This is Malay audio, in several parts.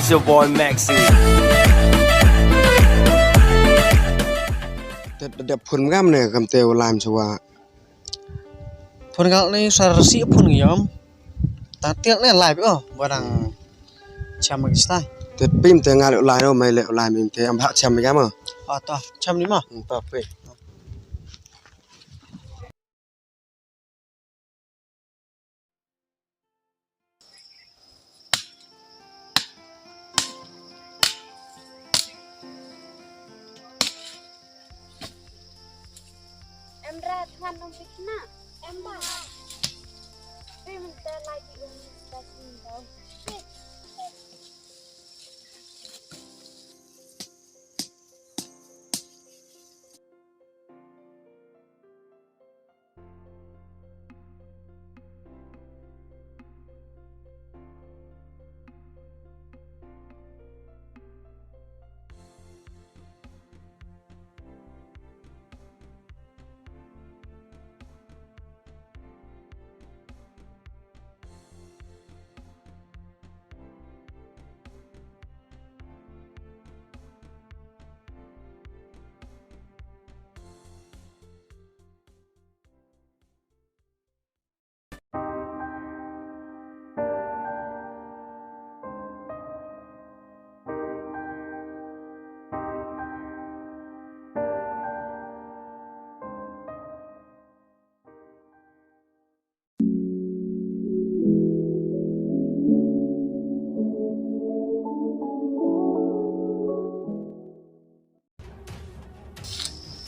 It's your boy Maxi. Ada pun ngam ne kam teu lam chwa. Phun gal ni sarsi phun yom. Tatiak ni live barang cham gistai. Te pim te ngal lai no mai le lai mim te am ha cham gam ah. Ta cham ni ma. Pa pe. Em ra thoan nông vịt na em bảo vì mình ta lại bị ung ta xin đâu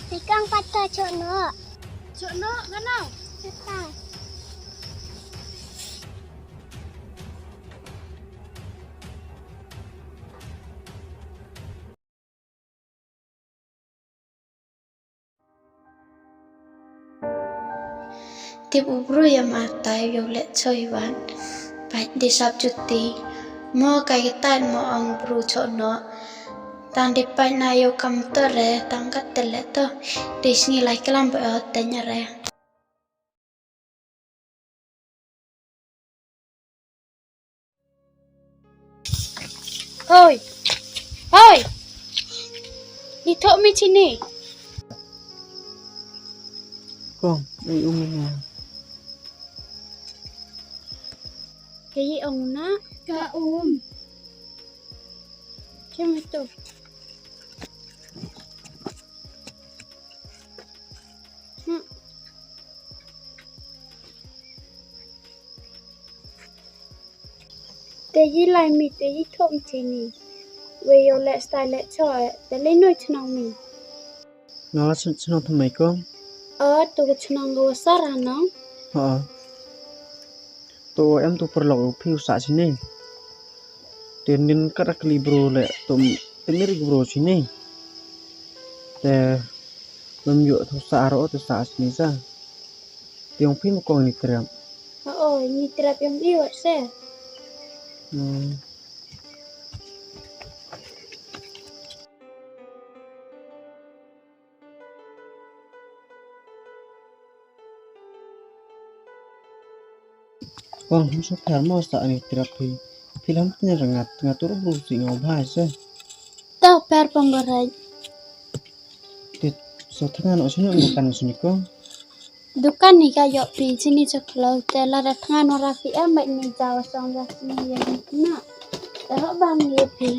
Tikang patah cok nak kenal patah Tiếp ubru ya matai violet soiwan baik di sabjuti mo kai tan mo ang bru chono tan di pai na yo kam to re tangkat tele to di sini lai kelam ba tanya re Hoi đi thợ mi sini Kong, ni umnya. cái gì ông na cả Cem itu Tây gì lại mi tây gì thộm sini về yêu lệ style lệ chơi để lấy nuôi cho mình Ngala senang thamai kong. tu cái chunang gua sarah nong Ha. To em tu perlu piu sa sini. Tenin karak libro le tum tenir libro sini. Te memyo tu sa ro tu sa sini sa. Tiong pin kong ni teram. ni terap yang yêu se Kong hum so phar mo sa ni terapi. Film punya rengat ngatur busi ngobhai se. tao per penggerai Tit so thangan osini bukan osini kong. Dukan ni kayo pi sini ceklau tela datang orang fi am baik ni jawa song dah sini yang na dah bang ni pi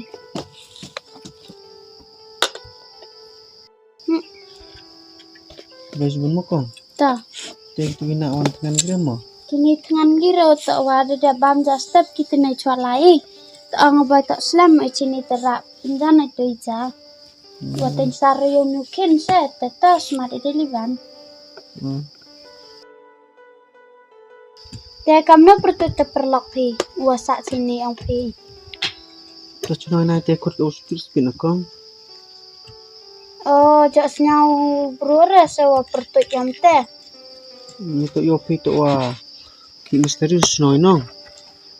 Guys bun mo kong. ta Te tu ina on thangan gira mo. kini tangan giro tak wada dah bam dah step kita naik cualai tak ngabai tak selam sini terap pinjana itu ija buatin sarayo mungkin saya tetas mari delivan Dia kamu perlu perlok pi wasak sini ang pi To chunai na te kut os spin kong. jak senyau berura sewa perlu jam teh Ni to yo pi to wa ki misterius noi no.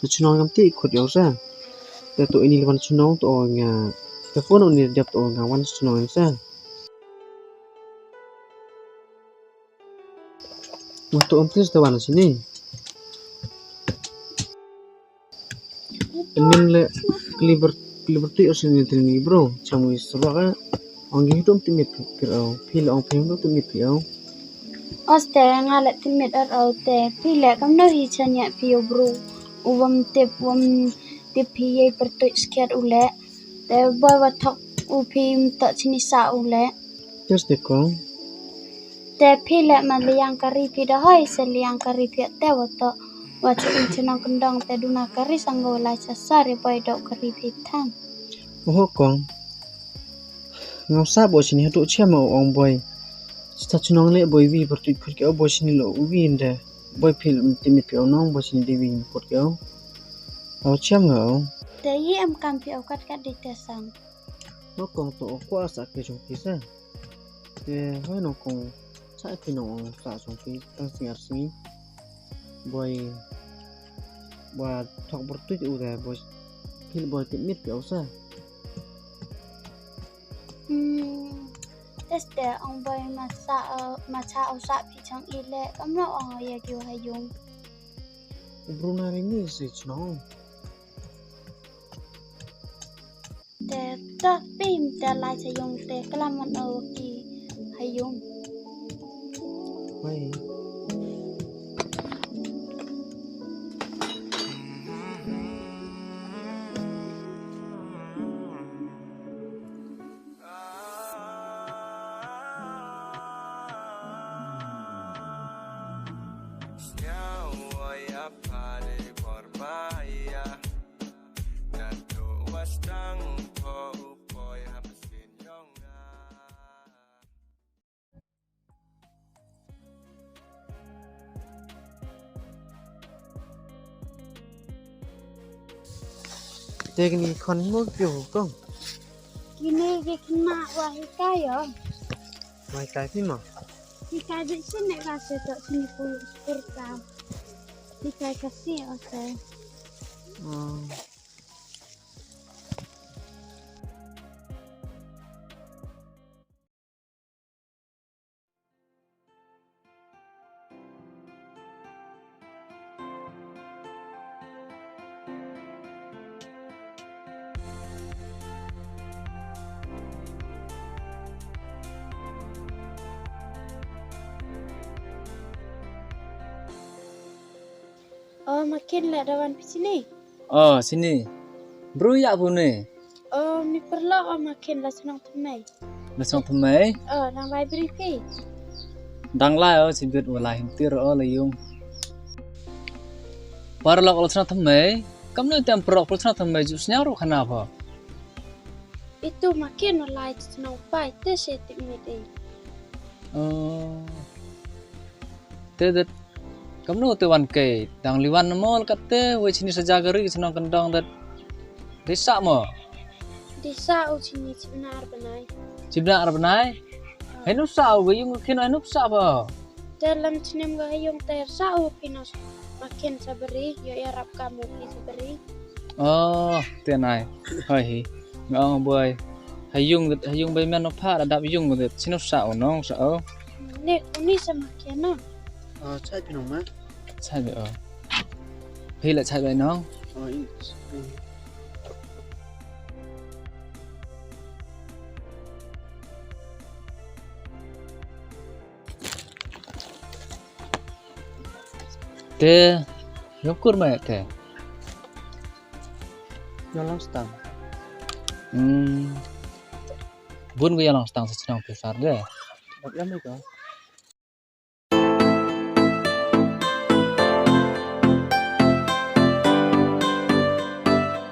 To chunai ngam ti kut yo sa. Te to ini lewan chunai to nga. Te phone ni dep to nga wan chunai sa. Untuk ontis te wan sini. Ini le keliber liberty o sini tini bro camu sebaka anggi hidup timit pirau pil ang pil timit pirau Oste ngalet timit ar te pile kam no hi chanya pio bro uwam tip hi pertuit skiat ule te boy watok upim to chini sa ule just the kong te pile ma liang kari pi da hoi se liang kari pi te wato wacha chinang kendang te duna kari sanggo la sari boy dok kari pi tan oh kong ngau sa bo sini hatu chama ong boy sta chunong le boy vi pertuit khur ke bo sini lo uwi inde boy pil timit pirau nong bo sini dewi khur ke au cham ngau te yi am kam pi kat di te sang nó còn tổ qua xã cái trong phía xa thì hơi nó còn chạy thì nó xã trong phía tăng sinh arsi boy và thọc bớt tuyết u ra boy khi boy tiệm miết kiểu xa Este ông boy mà cha au sa pi chang ile kam no ang ya kyo hayung Bruna ini sih no te ta pim te lai sa yung te kalaman o ki hayung Why? Teknik kon mo kiểu không? kini gi kena wa hika yo Mai cái gì mà? hika di sini ka se to sini purta hika kasi o se oh makin le dawan pi sini Oh, sini. Bro ya bune. oh mi perlo oh makin la senang temai Lesong themai. oh nang bai bri pi Dang lai sibit wala hintir layung. Para lok lesong themai. Kamno tem prok lesong themai jus nyaru kenapa? itu makin lai senang pai te se timit Oh. Tedet kamno te wan ke dang liwan mol kate we sini sajagari senang kendang dat desa mo. desa o sini sebenar benai Cibna arbanai. Henu sa we yung kino henu sa ba. dalam sinem ga yung ter sa o pinos makin sabari yo yarap kamu ki sabari Oh, tenai. Hai. Ngong boy. Hayung bay men no pha đạp yung de sinu sa nong sa o. nek uni sama kiano Chạy pin không má? Sai be o. Phi lại sai bay nong. Te yokur mẹ te. Nó lắm stang. Bun gue yang stang sa chinong pesar de. Đập lắm đấy cơ.